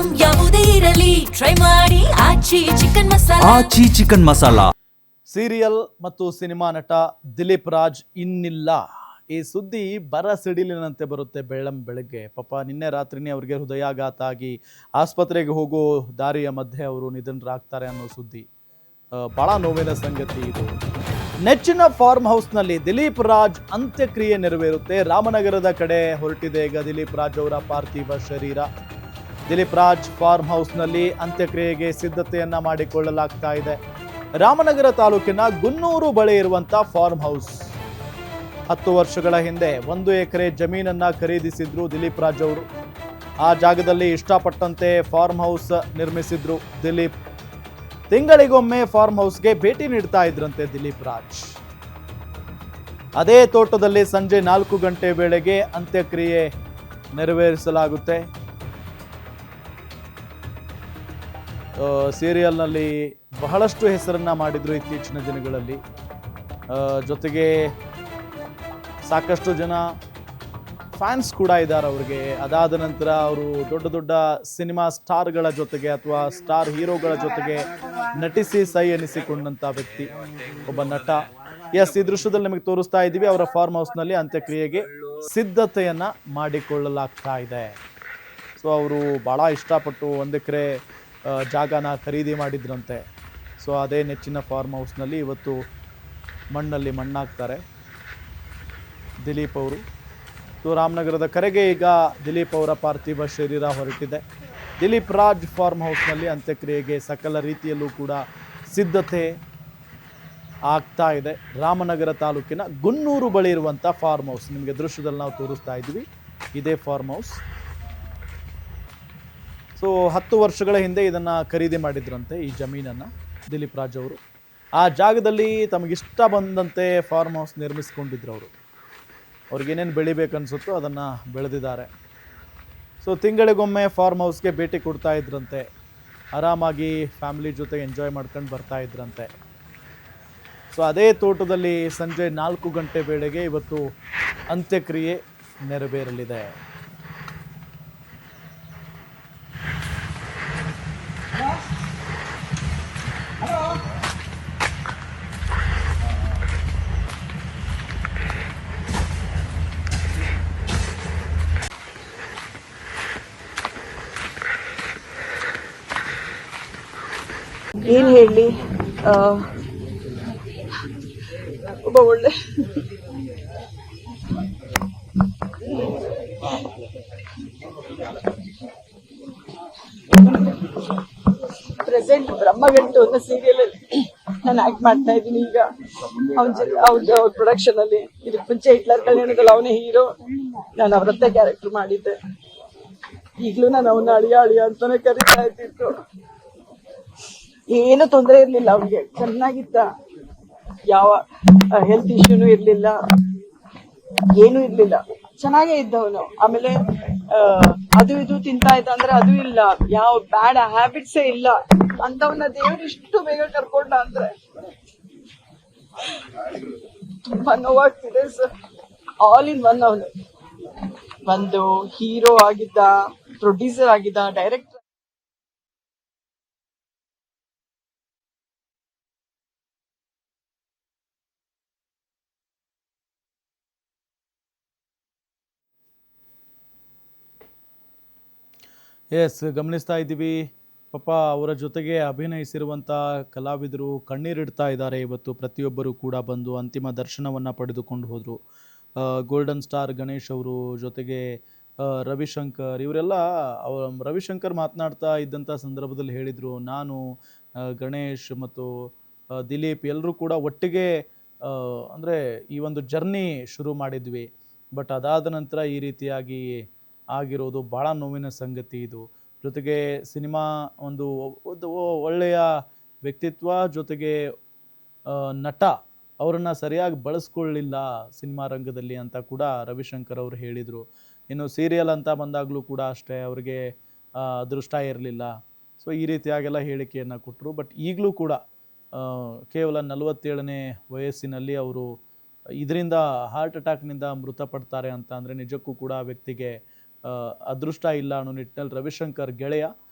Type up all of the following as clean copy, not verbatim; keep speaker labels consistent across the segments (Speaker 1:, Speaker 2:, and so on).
Speaker 1: Item ಯಾವುದೇ ಇರಲಿ try ಮಾಡಿ ಆಚಿ ಚಿಕನ್ ಮಸಾಲಾ.
Speaker 2: ಸೀರಿಯಲ್ ಮತ್ತು ಸಿನಿಮಾ ನಟ ದಿಲೀಪ್ ರಾಜ್ ಇನ್ನಿಲ್ಲ. ಈ ಸುದ್ದಿ ಬರ ಸಿಡಿಲಿನಂತೆ ಬರುತ್ತೆ ಬೆಳಗ್ಗೆ. ಪಾಪ ನಿನ್ನೆ ರಾತ್ರಿನೇ ಅವರಿಗೆ ಹೃದಯಾಘಾತ ಆಗಿ ಆಸ್ಪತ್ರೆಗೆ ಹೋಗೋ ದಾರಿಯ ಮಧ್ಯೆ ಅವರು ನಿಧನರಾಗ್ತಾರೆ ಅನ್ನೋ ಸುದ್ದಿ ಬಹಳ ನೋವಿನ ಸಂಗತಿ ಇದು. ನೆಚ್ಚಿನ ಫಾರ್ಮ್ ಹೌಸ್ನಲ್ಲಿ ದಿಲೀಪ್ ರಾಜ್ ಅಂತ್ಯಕ್ರಿಯೆ ನೆರವೇರುತ್ತೆ. ರಾಮನಗರದ ಕಡೆ ಹೊರಟಿದೆ ಈಗ ದಿಲೀಪ್ ರಾಜ್ ಅವರ ಪಾರ್ಥಿವ ಶರೀರ. ದಿಲೀಪ್ ರಾಜ್ ಫಾರ್ಮ್ ಹೌಸ್ನಲ್ಲಿ ಅಂತ್ಯಕ್ರಿಯೆಗೆ ಸಿದ್ಧತೆಯನ್ನ ಮಾಡಿಕೊಳ್ಳಲಾಗ್ತಾ ಇದೆ. ರಾಮನಗರ ತಾಲೂಕಿನ ಗುನ್ನೂರು ಬಳಿ ಇರುವಂತ ಫಾರ್ಮ್ ಹೌಸ್. 10 ವರ್ಷಗಳ ಹಿಂದೆ 1 ಎಕರೆ ಜಮೀನನ್ನ ಖರೀದಿಸಿದ್ರು ದಿಲೀಪ್ ರಾಜ್ ಅವರು. ಆ ಜಾಗದಲ್ಲಿ ಇಷ್ಟಪಟ್ಟಂತೆ ಫಾರ್ಮ್ ಹೌಸ್ ನಿರ್ಮಿಸಿದ್ರು ದಿಲೀಪ್. ತಿಂಗಳಿಗೊಮ್ಮೆ ಫಾರ್ಮ್ ಹೌಸ್ಗೆ ಭೇಟಿ ನೀಡ್ತಾ ಇದ್ರಂತೆ ದಿಲೀಪ್ ರಾಜ್. ಅದೇ ತೋಟದಲ್ಲಿ ಸಂಜೆ 4 ಗಂಟೆ ವೇಳೆಗೆ ಅಂತ್ಯಕ್ರಿಯೆ ನೆರವೇರಿಸಲಾಗುತ್ತೆ. ಸೀರಿಯಲ್ನಲ್ಲಿ ಬಹಳಷ್ಟು ಹೆಸರನ್ನ ಮಾಡಿದ್ರು ಇತ್ತೀಚಿನ ದಿನಗಳಲ್ಲಿ. ಜೊತೆಗೆ ಸಾಕಷ್ಟು ಜನ ಫ್ಯಾನ್ಸ್ ಕೂಡ ಇದ್ದಾರೆ ಅವ್ರಿಗೆ. ಅದಾದ ನಂತರ ಅವರು ದೊಡ್ಡ ದೊಡ್ಡ ಸಿನಿಮಾ ಸ್ಟಾರ್ಗಳ ಜೊತೆಗೆ ಅಥವಾ ಸ್ಟಾರ್ ಹೀರೋಗಳ ಜೊತೆಗೆ ನಟಿಸಿ ಸೈ ಎನಿಸಿಕೊಂಡಂಥ ವ್ಯಕ್ತಿ, ಒಬ್ಬ ನಟ. ಎಸ್, ಈ ದೃಶ್ಯದಲ್ಲಿ ನಿಮಗೆ ತೋರಿಸ್ತಾ ಇದ್ದೀವಿ. ಅವರ ಫಾರ್ಮ್ ಹೌಸ್ನಲ್ಲಿ ಅಂತ್ಯಕ್ರಿಯೆಗೆ ಸಿದ್ಧತೆಯನ್ನ ಮಾಡಿಕೊಳ್ಳಲಾಗ್ತಾ ಇದೆ. ಸೊ ಅವರು ಭಾಳ ಇಷ್ಟಪಟ್ಟು 1 ಎಕರೆ ಜಾಗನ ಖರೀದಿ ಮಾಡಿದ್ರಂತೆ. ಸೊ ಅದೇ ನೆಚ್ಚಿನ ಫಾರ್ಮ್ ಹೌಸ್ನಲ್ಲಿ ಇವತ್ತು ಮಣ್ಣಲ್ಲಿ ಮಣ್ಣಾಗ್ತಾರೆ ದಿಲೀಪ್ ಅವರು. ಸೊ ರಾಮನಗರದ ಕರೆಗೆ ಈಗ ದಿಲೀಪ್ ಅವರ ಪಾರ್ಥಿವ ಶರೀರ ಹೊರಟಿದೆ. ದಿಲೀಪ್ ರಾಜ್ ಫಾರ್ಮ್ ಹೌಸ್ನಲ್ಲಿ ಅಂತ್ಯಕ್ರಿಯೆಗೆ ಸಕಲ ರೀತಿಯಲ್ಲೂ ಕೂಡ ಸಿದ್ಧತೆ ಆಗ್ತಾ ಇದೆ. ರಾಮನಗರ ತಾಲೂಕಿನ ಗುನ್ನೂರು ಬಳಿ ಇರುವಂಥ ಫಾರ್ಮ್ ಹೌಸ್ ನಿಮಗೆ ದೃಶ್ಯದಲ್ಲಿ ನಾವು ತೋರಿಸ್ತಾ ಇದ್ದೀವಿ. ಇದೇ ಫಾರ್ಮ್ ಹೌಸ್. ಸೊ 10 ವರ್ಷಗಳ ಹಿಂದೆ ಇದನ್ನು ಖರೀದಿ ಮಾಡಿದ್ರಂತೆ, ಈ ಜಮೀನನ್ನು ದಿಲೀಪ್ ರಾಜ್ ಅವರು. ಆ ಜಾಗದಲ್ಲಿ ತಮಗಿಷ್ಟ ಬಂದಂತೆ ಫಾರ್ಮ್ ಹೌಸ್ ನಿರ್ಮಿಸ್ಕೊಂಡಿದ್ರು ಅವರು. ಅವ್ರಿಗೇನೇನು ಬೆಳಿಬೇಕನ್ಸುತ್ತೋ ಅದನ್ನು ಬೆಳೆದಿದ್ದಾರೆ. ಸೊ ತಿಂಗಳಿಗೊಮ್ಮೆ ಫಾರ್ಮ್ ಹೌಸ್ಗೆ ಭೇಟಿ ಕೊಡ್ತಾ ಇದ್ರಂತೆ. ಆರಾಮಾಗಿ ಫ್ಯಾಮಿಲಿ ಜೊತೆ ಎಂಜಾಯ್ ಮಾಡ್ಕೊಂಡು ಬರ್ತಾ ಇದ್ರಂತೆ. ಸೊ ಅದೇ ತೋಟದಲ್ಲಿ ಸಂಜೆ 4 ಗಂಟೆ ವೇಳೆಗೆ ಇವತ್ತು ಅಂತ್ಯಕ್ರಿಯೆ ನೆರವೇರಲಿದೆ.
Speaker 3: ಏನ್ ಹೇಳಿ, ಒಬ್ಬ ಒಳ್ಳೆ ಪ್ರೆಸೆಂಟ್ ಬ್ರಹ್ಮಗಂಟು ಅನ್ನೋ ಸೀರಿಯಲ್ ಅಲ್ಲಿ ನಾನು ಆಕ್ಟ್ ಮಾಡ್ತಾ ಇದ್ದೀನಿ. ಈಗ ಅವ್ರ ಪ್ರೊಡಕ್ಷನ್ ಅಲ್ಲಿ. ಇದಕ್ಕೆ ಮುಂಚೆ ಹಿಟ್ಲರ್ ಕಲ್ಯಾಣದಲ್ಲಿ ಅವನೇ ಹೀರೋ, ನಾನು ಅವರತ್ತೆ ಕ್ಯಾರೆಕ್ಟರ್ ಮಾಡಿದ್ದೆ. ಈಗ್ಲೂ ನಾನು ಅವನ ಅಳಿಯ ಅಂತಾನೆ ಕರೀತಾ ಇದ್ದಿತ್ತು. ಏನು ತೊಂದರೆ ಇರ್ಲಿಲ್ಲ ಅವ್ನಿಗೆ, ಚೆನ್ನಾಗಿದ್ದ. ಯಾವ ಹೆಲ್ತ್ ಇಶ್ಯೂನು ಇರ್ಲಿಲ್ಲ, ಏನು ಇರ್ಲಿಲ್ಲ, ಚೆನ್ನಾಗೇ ಇದ್ದವನು. ಆಮೇಲೆ ಅದು ಇದು ತಿಂತಾ ಇದ್ದ ಅಂದ್ರೆ ಅದು ಇಲ್ಲ, ಯಾವ ಬ್ಯಾಡ್ ಹ್ಯಾಬಿಟ್ಸೇ ಇಲ್ಲ ಅಂತವನ್ನ ದೇವ್ರು ಇಷ್ಟು ಬೇಗ ಕರ್ಕೊಂಡ ಅಂದ್ರೆ ತುಂಬಾ ನೋವಾಗ್ತಿದೆ ಸರ್. All in one. ಅವನು ಒಂದು ಹೀರೋ ಆಗಿದ್ದ, ಪ್ರೊಡ್ಯೂಸರ್ ಆಗಿದ್ದ, ಡೈರೆಕ್ಟರ್.
Speaker 2: ಎಸ್, ಗಮನಿಸ್ತಾ ಇದ್ದೀವಿ. ಪಾಪ ಅವರ ಜೊತೆಗೆ ಅಭಿನಯಿಸಿರುವಂಥ ಕಲಾವಿದರು ಕಣ್ಣೀರಿಡ್ತಾ ಇದ್ದಾರೆ. ಇವತ್ತು ಪ್ರತಿಯೊಬ್ಬರು ಕೂಡ ಬಂದು ಅಂತಿಮ ದರ್ಶನವನ್ನು ಪಡೆದುಕೊಂಡು ಹೋದರು. ಗೋಲ್ಡನ್ ಸ್ಟಾರ್ ಗಣೇಶ್ ಅವರು, ಜೊತೆಗೆ ರವಿಶಂಕರ್, ಇವರೆಲ್ಲ ರವಿಶಂಕರ್ ಮಾತನಾಡ್ತಾ ಇದ್ದಂಥ ಸಂದರ್ಭದಲ್ಲಿ ಹೇಳಿದರು, ನಾನು ಗಣೇಶ್ ಮತ್ತು ದಿಲೀಪ್ ಎಲ್ಲರೂ ಕೂಡ ಒಟ್ಟಿಗೆ ಅಂದರೆ ಈ ಒಂದು ಜರ್ನಿ ಶುರು ಮಾಡಿದ್ವಿ. ಬಟ್ ಅದಾದ ನಂತರ ಈ ರೀತಿಯಾಗಿ ಆಗಿರೋದು ಭಾಳ ನೋವಿನ ಸಂಗತಿ ಇದು. ಜೊತೆಗೆ ಸಿನಿಮಾ ಒಂದು ಒಳ್ಳೆಯ ವ್ಯಕ್ತಿತ್ವ, ಜೊತೆಗೆ ನಟ, ಅವರನ್ನು ಸರಿಯಾಗಿ ಬಳಸ್ಕೊಳ್ಳಿಲ್ಲ ಸಿನಿಮಾ ರಂಗದಲ್ಲಿ ಅಂತ ಕೂಡ ರವಿಶಂಕರ್ ಅವರು ಹೇಳಿದರು. ಇನ್ನು ಸೀರಿಯಲ್ ಅಂತ ಬಂದಾಗಲೂ ಕೂಡ ಅಷ್ಟೇ, ಅವರಿಗೆ ಅದೃಷ್ಟ ಇರಲಿಲ್ಲ. ಸೊ ಈ ರೀತಿಯಾಗೆಲ್ಲ ಹೇಳಿಕೆಯನ್ನು ಕೊಟ್ಟರು. ಬಟ್ ಈಗಲೂ ಕೂಡ ಕೇವಲ 47ನೇ ವಯಸ್ಸಿನಲ್ಲಿ ಅವರು ಇದರಿಂದ ಹಾರ್ಟ್ ಅಟ್ಯಾಕ್ನಿಂದ ಮೃತಪಡ್ತಾರೆ ಅಂತ ಅಂದರೆ ನಿಜಕ್ಕೂ ಕೂಡ ಆ ವ್ಯಕ್ತಿಗೆ ಅದೃಷ್ಟ ಇಲ್ಲ ಅನ್ನೋ ನಿಟ್ಟಿನಲ್ಲಿ ರವಿಶಂಕರ್ ಗೆಳೆಯ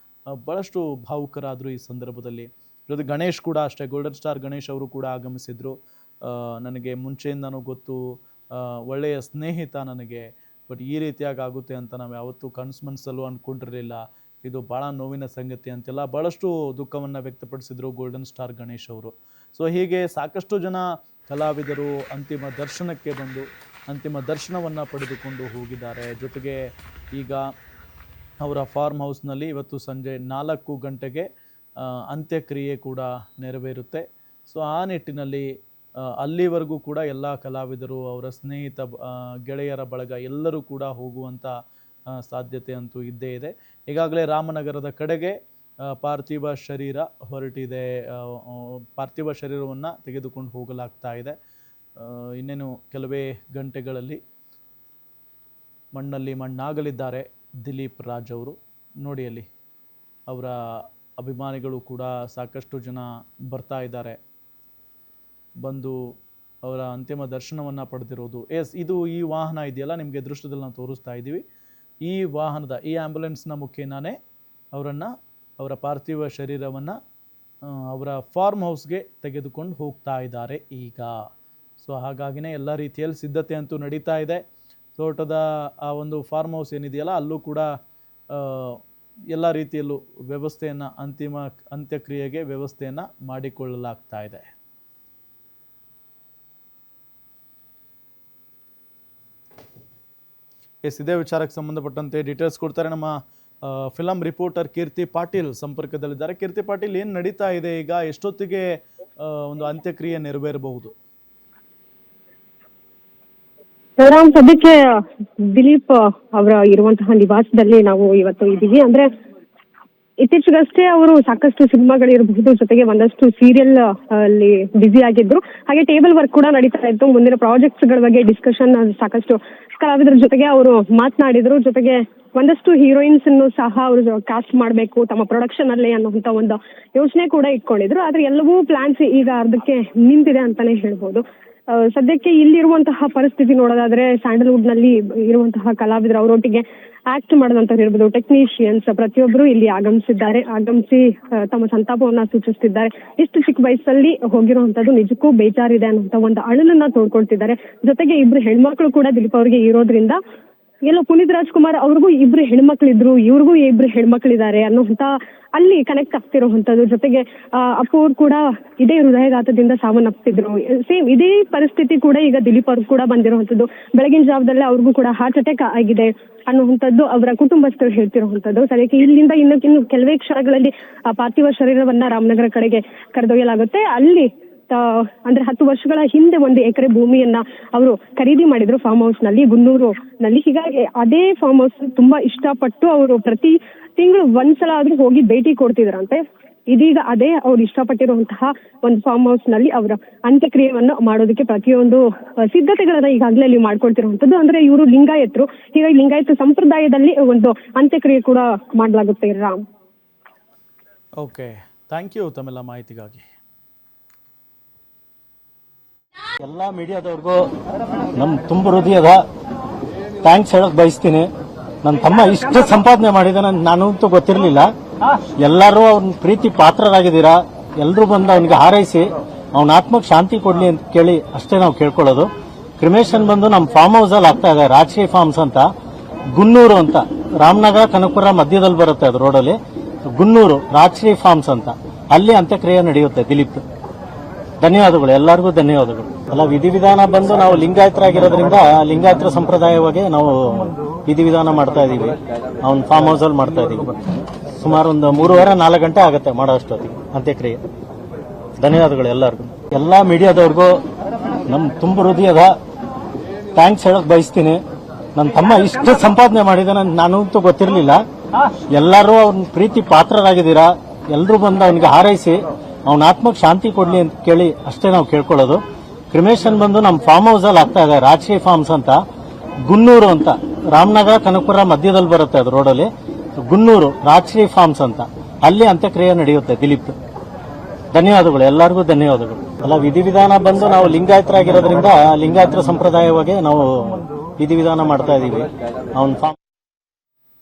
Speaker 2: ಭಾಳಷ್ಟು ಭಾವುಕರಾದರು ಈ ಸಂದರ್ಭದಲ್ಲಿ. ಜೊತೆ ಗಣೇಶ್ ಕೂಡ ಅಷ್ಟೇ, ಗೋಲ್ಡನ್ ಸ್ಟಾರ್ ಗಣೇಶ್ ಅವರು ಕೂಡ ಆಗಮಿಸಿದರು. ನನಗೆ ಮುಂಚೆಯಿಂದನೂ ಗೊತ್ತು, ಒಳ್ಳೆಯ ಸ್ನೇಹಿತ ನನಗೆ, ಬಟ್ ಈ ರೀತಿಯಾಗಿ ಆಗುತ್ತೆ ಅಂತ ನಾವು ಯಾವತ್ತೂ ಮನಸ್ಸಲ್ಲೂ ಅಂದ್ಕೊಂಡಿರಲಿಲ್ಲ, ಇದು ಭಾಳ ನೋವಿನ ಸಂಗತಿ ಅಂತೆಲ್ಲ ಭಾಳಷ್ಟು ದುಃಖವನ್ನು ವ್ಯಕ್ತಪಡಿಸಿದರು ಗೋಲ್ಡನ್ ಸ್ಟಾರ್ ಗಣೇಶ್ ಅವರು. ಸೊ ಹೀಗೆ ಸಾಕಷ್ಟು ಜನ ಕಲಾವಿದರು ಅಂತಿಮ ದರ್ಶನಕ್ಕೆ ಬಂದು ಅಂತಿಮ ದರ್ಶನವನ್ನು ಪಡೆದುಕೊಂಡು ಹೋಗಿದ್ದಾರೆ. ಜೊತೆಗೆ ಈಗ ಅವರ ಫಾರ್ಮ್ ಹೌಸ್ನಲ್ಲಿ ಇವತ್ತು ಸಂಜೆ 4 ಗಂಟೆಗೆ ಅಂತ್ಯಕ್ರಿಯೆ ಕೂಡ ನೆರವೇರುತ್ತೆ. ಸೊ ಆ ನಿಟ್ಟಿನಲ್ಲಿ ಅಲ್ಲಿವರೆಗೂ ಕೂಡ ಎಲ್ಲ ಕಲಾವಿದರು, ಅವರ ಸ್ನೇಹಿತ ಗೆಳೆಯರ ಬಳಗ ಎಲ್ಲರೂ ಕೂಡ ಹೋಗುವಂಥ ಸಾಧ್ಯತೆ ಅಂತೂ ಇದ್ದೇ ಇದೆ. ಈಗಾಗಲೇ ರಾಮನಗರದ ಕಡೆಗೆ ಪಾರ್ಥಿವ ಶರೀರ ಹೊರಟಿದೆ. ಪಾರ್ಥಿವ ಶರೀರವನ್ನು ತೆಗೆದುಕೊಂಡು ಹೋಗಲಾಗ್ತಾ ಇದೆ. ಇನ್ನೇನು ಕೆಲವೇ ಗಂಟೆಗಳಲ್ಲಿ ಮಣ್ಣಲ್ಲಿ ಮಣ್ಣಾಗಲಿದ್ದಾರೆ ದಿಲೀಪ್ ರಾಜ್ ಅವರು. ನೋಡಿ ಅಲ್ಲಿ ಅವರ ಅಭಿಮಾನಿಗಳು ಕೂಡ ಸಾಕಷ್ಟು ಜನ ಬರ್ತಾ ಇದ್ದಾರೆ, ಬಂದು ಅವರ ಅಂತಿಮ ದರ್ಶನವನ್ನು ಪಡೆದಿರೋದು. ಇದು ಈ ವಾಹನ ಇದೆಯಲ್ಲ, ನಿಮಗೆ ದೃಶ್ಯದಲ್ಲಿ ನಾವು ತೋರಿಸ್ತಾ ಇದ್ದೀವಿ. ಈ ವಾಹನದ ಈ ಆ್ಯಂಬುಲೆನ್ಸ್ನ ಮುಖೇನಾನೇ ಅವರ ಪಾರ್ಥಿವ ಶರೀರವನ್ನು ಅವರ ಫಾರ್ಮ್ ಹೌಸ್ಗೆ ತೆಗೆದುಕೊಂಡು ಹೋಗ್ತಾ ಇದ್ದಾರೆ ಈಗ. ಸೊ ಹಾಗಾಗಿನೇ ಎಲ್ಲ ರೀತಿಯಲ್ಲಿ ಸಿದ್ಧತೆ ಅಂತೂ ನಡೀತಾ ಇದೆ. ತೋಟದ ಆ ಒಂದು ಫಾರ್ಮ್ ಹೌಸ್ ಏನಿದೆಯಲ್ಲ, ಅಲ್ಲೂ ಕೂಡ ಎಲ್ಲ ರೀತಿಯಲ್ಲೂ ವ್ಯವಸ್ಥೆಯನ್ನು, ಅಂತ್ಯಕ್ರಿಯೆಗೆ ವ್ಯವಸ್ಥೆಯನ್ನು ಮಾಡಿಕೊಳ್ಳಲಾಗ್ತಾ ಇದೆ. ಇದೇ ವಿಚಾರಕ್ಕೆ ಸಂಬಂಧಪಟ್ಟಂತೆ ಡೀಟೇಲ್ಸ್ ಕೊಡ್ತಾರೆ ನಮ್ಮ ಫಿಲಂ ರಿಪೋರ್ಟರ್ ಕೀರ್ತಿ ಪಾಟೀಲ್ ಸಂಪರ್ಕದಲ್ಲಿದ್ದಾರೆ. ಕೀರ್ತಿ ಪಾಟೀಲ್, ಏನು ನಡೀತಾ ಇದೆ ಈಗ? ಎಷ್ಟೊತ್ತಿಗೆ ಒಂದು ಅಂತ್ಯಕ್ರಿಯೆ ನೆರವೇರಬಹುದು?
Speaker 4: ಸದ್ಯಕ್ಕೆ ದಿಲೀಪ್ ಅವರ ಇರುವಂತಹ ನಿವಾಸದಲ್ಲಿ ನಾವು ಇವತ್ತು ಇದ್ದೀವಿ. ಅಂದ್ರೆ ಇತ್ತೀಚೆಗಷ್ಟೇ ಅವರು ಸಾಕಷ್ಟು ಸಿನಿಮಾಗಳಿರಬಹುದು, ಜೊತೆಗೆ ಒಂದಷ್ಟು ಸೀರಿಯಲ್ ಅಲ್ಲಿ ಬ್ಯುಸಿ ಆಗಿದ್ರು. ಹಾಗೆ ಟೇಬಲ್ ವರ್ಕ್ ಕೂಡ ನಡೀತಾ ಇತ್ತು. ಮುಂದಿನ ಪ್ರಾಜೆಕ್ಟ್ಸ್ ಗಳ ಬಗ್ಗೆ ಡಿಸ್ಕಷನ್ ಸಾಕಷ್ಟು ಕಲಾವಿದರ ಜೊತೆಗೆ ಅವರು ಮಾತನಾಡಿದ್ರು. ಜೊತೆಗೆ ಒಂದಷ್ಟು ಹೀರೋಯಿನ್ಸ್ ಅನ್ನು ಸಹ ಅವರು ಕಾಸ್ಟ್ ಮಾಡಬೇಕು ತಮ್ಮ ಪ್ರೊಡಕ್ಷನ್ ಅಲ್ಲೇ ಅನ್ನುವಂತ ಒಂದು ಯೋಚನೆ ಕೂಡ ಇಟ್ಕೊಂಡಿದ್ರು. ಆದ್ರೆ ಎಲ್ಲವೂ ಪ್ಲಾನ್ಸ್ ಈಗ ಅರ್ಧಕ್ಕೆ ನಿಂತಿದೆ ಅಂತಾನೆ ಹೇಳ್ಬೋದು. ಸದ್ಯಕ್ಕೆ ಇಲ್ಲಿರುವಂತಹ ಪರಿಸ್ಥಿತಿ ನೋಡೋದಾದ್ರೆ, ಸ್ಯಾಂಡಲ್ವುಡ್ ನಲ್ಲಿ ಇರುವಂತಹ ಕಲಾವಿದರು, ಅವರೊಟ್ಟಿಗೆ ಆಕ್ಟ್ ಮಾಡೋದಂತ ಹೇಳ್ಬೋದು, ಟೆಕ್ನಿಷಿಯನ್ಸ್ ಪ್ರತಿಯೊಬ್ಬರು ಇಲ್ಲಿ ಆಗಮಿಸಿ ತಮ್ಮ ಸಂತಾಪವನ್ನ ಸೂಚಿಸ್ತಿದ್ದಾರೆ. ಇಷ್ಟು ಚಿಕ್ಕ ವಯಸ್ಸಲ್ಲಿ ಹೋಗಿರುವಂತದ್ದು ನಿಜಕ್ಕೂ ಬೇಜಾರಿದೆ ಅನ್ನುವಂತ ಒಂದು ಅಳಲನ್ನ ತೋಡ್ಕೊಳ್ತಿದ್ದಾರೆ. ಜೊತೆಗೆ ಇಬ್ರು ಹೆಣ್ಮಕ್ಳು ಕೂಡ ದಿಲೀಪ್ ಅವರಿಗೆ ಇರೋದ್ರಿಂದ ಎಲ್ಲೋ ಪುನೀತ್ ರಾಜ್ಕುಮಾರ್ ಅವ್ರಿಗೂ ಇಬ್ರು ಹೆಣ್ಮಕ್ಳಿದ್ರು, ಇವ್ರಿಗೂ ಇಬ್ರು ಹೆಣ್ಮಕ್ಳಿದ್ದಾರೆ ಅನ್ನುವಂತ ಅಲ್ಲಿ ಕನೆಕ್ಟ್ ಆಗ್ತಿರುವಂತದ್ದು. ಜೊತೆಗೆ ಅಪ್ಪು ಅವ್ರು ಕೂಡ ಇದೇ ಹೃದಯಘಾತದಿಂದ ಸಾವನ್ನಪ್ಪಿದ್ರು. ಸೇಮ್ ಇದೇ ಪರಿಸ್ಥಿತಿ ಕೂಡ ಈಗ ದಿಲೀಪ್ ಅವ್ರಿಗೂ ಕೂಡ ಬಂದಿರುವಂತದ್ದು. ಬೆಳಗಿನ ಜಾವದಲ್ಲೇ ಅವ್ರಿಗೂ ಕೂಡ ಹಾರ್ಟ್ ಅಟ್ಯಾಕ್ ಆಗಿದೆ ಅನ್ನುವಂಥದ್ದು ಅವರ ಕುಟುಂಬಸ್ಥರು ಹೇಳ್ತಿರುವಂತದ್ದು. ಸದ್ಯಕ್ಕೆ ಇಲ್ಲಿಂದ ಇನ್ನು ಕೆಲವೇ ಕ್ಷಣಗಳಲ್ಲಿ ಪಾರ್ಥಿವ ಶರೀರವನ್ನ ರಾಮನಗರ ಕಡೆಗೆ ಕರೆದೊಯ್ಯಲಾಗುತ್ತೆ. ಅಲ್ಲಿ ಅಂದ್ರೆ 10 ವರ್ಷಗಳ ಹಿಂದೆ 1 ಎಕರೆ ಭೂಮಿಯನ್ನ ಅವರು ಖರೀದಿ ಮಾಡಿದ್ರು ಫಾರ್ಮ್ ಹೌಸ್ ನಲ್ಲಿ, ಗುನ್ನೂರು ನಲ್ಲಿ. ಹೀಗಾಗಿ ಅದೇ ಫಾರ್ಮ್ ಹೌಸ್ ತುಂಬಾ ಇಷ್ಟಪಟ್ಟು ಅವರು ಪ್ರತಿ ತಿಂಗಳು ಒಂದ್ಸಲ ಆದ್ರೂ ಹೋಗಿ ಭೇಟಿ ಕೊಡ್ತಿದ್ರಂತೆ. ಇದೀಗ ಅದೇ ಅವ್ರು ಇಷ್ಟಪಟ್ಟಿರುವಂತಹ ಒಂದು ಫಾರ್ಮ್ ಹೌಸ್ ನಲ್ಲಿ ಅವರ ಅಂತ್ಯಕ್ರಿಯೆಯನ್ನು ಮಾಡೋದಕ್ಕೆ ಪ್ರತಿಯೊಂದು ಸಿದ್ಧತೆಗಳನ್ನ ಈಗಾಗಲೇ ಅಲ್ಲಿ ಮಾಡ್ಕೊಳ್ತಿರುವಂತದ್ದು. ಅಂದ್ರೆ ಇವರು ಲಿಂಗಾಯತರು, ಹೀಗಾಗಿ ಲಿಂಗಾಯತ ಸಂಪ್ರದಾಯದಲ್ಲಿ ಒಂದು ಅಂತ್ಯಕ್ರಿಯೆ ಕೂಡ ಮಾಡಲಾಗುತ್ತೆ. ರಾಮ್,
Speaker 2: ಓಕೆ, ಥ್ಯಾಂಕ್ ಯು ತಮ್ಮೆಲ್ಲ ಮಾಹಿತಿಗಾಗಿ.
Speaker 5: ಎಲ್ಲ ಮೀಡಿಯಾದವ್ರಿಗೂ ನಮ್ಮ ತುಂಬ ಹೃದಯದ ಥ್ಯಾಂಕ್ಸ್ ಹೇಳಕ್ ಬಯಸ್ತೀನಿ. ನನ್ನ ತಮ್ಮ ಇಷ್ಟು ಸಂಪಾದನೆ ಮಾಡಿದಾನೆ ನಾನಂತೂ ಗೊತ್ತಿರಲಿಲ್ಲ. ಎಲ್ಲರೂ ಅವ್ನ ಪ್ರೀತಿ ಪಾತ್ರರಾಗಿದ್ದೀರಾ. ಎಲ್ಲರೂ ಬಂದು ಅವನಿಗೆ ಹಾರೈಸಿ ಅವನ ಆತ್ಮಕ್ಕೆ ಶಾಂತಿ ಕೊಡ್ಲಿ ಅಂತ ಕೇಳಿ ಅಷ್ಟೇ ನಾವು ಕೇಳ್ಕೊಳ್ಳೋದು. ಕ್ರಿಮೇಷನ್ ಬಂದು ನಮ್ಮ ಫಾರ್ಮ್ ಹೌಸ್ ಅಲ್ಲಿ ಆಗ್ತಾ ಇದೆ, ರಾಜಶ್ರೀ ಫಾರ್ಮ್ಸ್ ಅಂತ, ಗುನ್ನೂರು ಅಂತ, ರಾಮನಗರ ಕನಕಪುರ ಮಧ್ಯದಲ್ಲಿ ಬರುತ್ತೆ ಅದು ರೋಡಲ್ಲಿ. ಗುನ್ನೂರು ರಾಜಶ್ರೀ ಫಾರ್ಮ್ಸ್ ಅಂತ, ಅಲ್ಲಿ ಅಂತ್ಯಕ್ರಿಯೆ ನಡೆಯುತ್ತೆ ದಿಲೀಪ್. ಧನ್ಯವಾದಗಳು, ಎಲ್ಲರಿಗೂ ಧನ್ಯವಾದಗಳು. ಅಲ್ಲ, ವಿಧಿವಿಧಾನ ಬಂದು ನಾವು ಲಿಂಗಾಯತರಾಗಿರೋದ್ರಿಂದ ಲಿಂಗಾಯತರ ಸಂಪ್ರದಾಯವಾಗಿ ನಾವು ವಿಧಿವಿಧಾನ ಮಾಡ್ತಾ ಇದೀವಿ. ಅವ್ನ ಫಾರ್ಮ್ ಹೌಸ್ ಅಲ್ಲಿ ಮಾಡ್ತಾ ಇದೀವಿ. ಸುಮಾರು ಒಂದು 3:30-4 ಗಂಟೆ ಆಗುತ್ತೆ ಮಾಡೋ ಅಷ್ಟೊತ್ತಿಗೆ ಅಂತ್ಯಕ್ರಿಯೆ. ಧನ್ಯವಾದಗಳು ಎಲ್ಲರಿಗೂ. ಎಲ್ಲ ಮೀಡಿಯಾದವ್ರಿಗೂ ನಮ್ಮ ತುಂಬ ಹೃದಯದ ಥ್ಯಾಂಕ್ಸ್ ಹೇಳಕ್ ಬಯಸ್ತೀನಿ. ನನ್ನ ತಮ್ಮ ಇಷ್ಟು ಸಂಪಾದನೆ ಮಾಡಿದಾನೆ ನಾನಂತೂ ಗೊತ್ತಿರಲಿಲ್ಲ. ಎಲ್ಲರೂ ಅವ್ನ ಪ್ರೀತಿ ಪಾತ್ರರಾಗಿದ್ದೀರಾ. ಎಲ್ಲರೂ ಬಂದು ಅವನಿಗೆ ಹಾರೈಸಿ ಅವನ ಆತ್ಮಕ್ಕೆ ಶಾಂತಿ ಕೊಡ್ಲಿ ಅಂತ ಕೇಳಿ ಅಷ್ಟೇ ನಾವು ಕೇಳ್ಕೊಳ್ಳೋದು. ಕ್ರಿಮೇಷನ್ ಬಂದು ನಮ್ಮ ಫಾರ್ಮ್ ಹೌಸ್ ಅಲ್ಲಿ ಆಗ್ತಾ ಇದೆ, ರಾಜಶ್ರೀ ಫಾರ್ಮ್ಸ್ ಅಂತ, ಗುನ್ನೂರು ಅಂತ, ರಾಮನಗರ ಕನಕಪುರ ಮಧ್ಯದಲ್ಲಿ ಬರುತ್ತೆ ಅದು ರೋಡಲ್ಲಿ. ಗುನ್ನೂರು ರಾಜಶ್ರೀ ಫಾರ್ಮ್ಸ್ ಅಂತ, ಅಲ್ಲಿ ಅಂತ್ಯಕ್ರಿಯೆ ನಡೆಯುತ್ತೆ ದಿಲೀಪ್. ಧನ್ಯವಾದಗಳು, ಎಲ್ಲರಿಗೂ ಧನ್ಯವಾದಗಳು. ಅಲ್ಲ, ವಿಧಿವಿಧಾನ ಬಂದು ನಾವು ಲಿಂಗಾಯತರಾಗಿರೋದ್ರಿಂದ ಲಿಂಗಾಯತರ ಸಂಪ್ರದಾಯವಾಗಿ ನಾವು ವಿಧಿವಿಧಾನ ಮಾಡ್ತಾ ಇದೀವಿ. ಅವನ